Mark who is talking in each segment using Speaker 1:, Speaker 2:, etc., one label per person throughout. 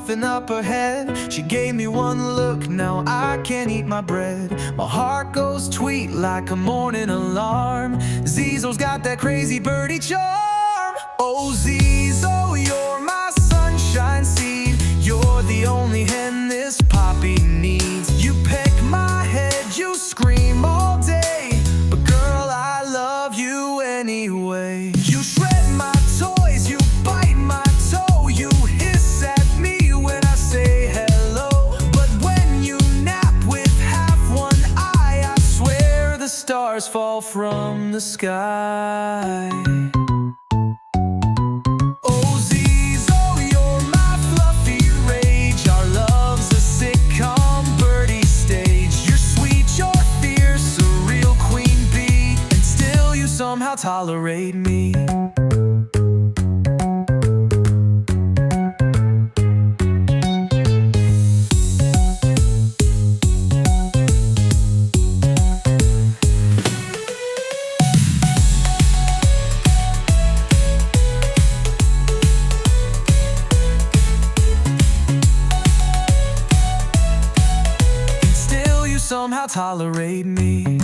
Speaker 1: fluffing up her head. She gave me one look, now I can't eat my bread. My heart goes tweet like a morning alarm. Zeezo's got that crazy birdie charm. Oh Zeezo, you're my sunshine seed. You're the only hen this Papi needs. You peck my head, you scream all day, but girl, I love you anyway. You shred my toys, you bite my toe, you hiss at me when I say hello. But when you nap with half one eye, I swear the stars fall from the sky. Oh Zeezo, you're my fluffy rage. Our love's a sitcom, birdie stage. You're sweet, you're fierce, a real queen bee, and still you somehow tolerate me. Somehow tolerate me.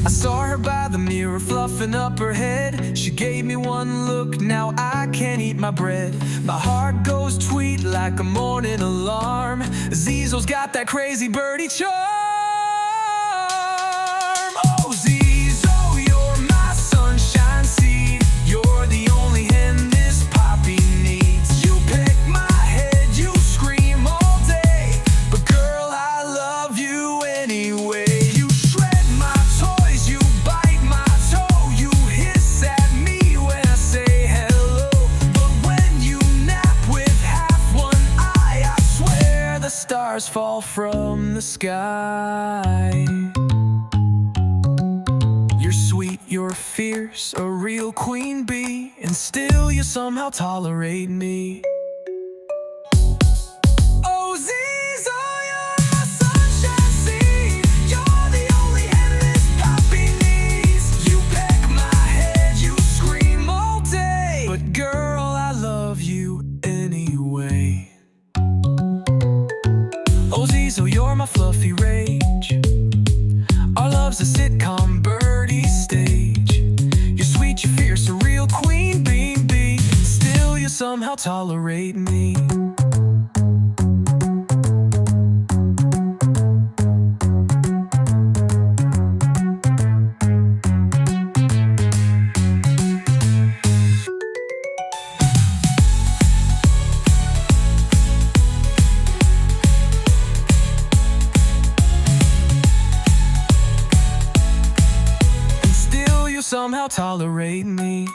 Speaker 1: I saw her by the mirror fluffing up her head. She gave me one look, now I can't eat my bread. My heart goes tweet like a morning alarm. Zeezo's got that crazy birdie charm. Oh Zeezo, you're my sunshine seed. You're the only hen this Papi needs. You pick my anyway. You shred my toys, you bite my toe, you hiss at me when I say hello. But when you nap with half one eye, I swear the stars fall from the sky. You're sweet, you're fierce, a real queen bee, and still you somehow tolerate me. Oh Zeezo, so you're my fluffy rage. Our love's a sitcom, birdie stage. You're sweet, you're fierce, a real queen bee, still you somehow tolerate me. Somehow tolerate me.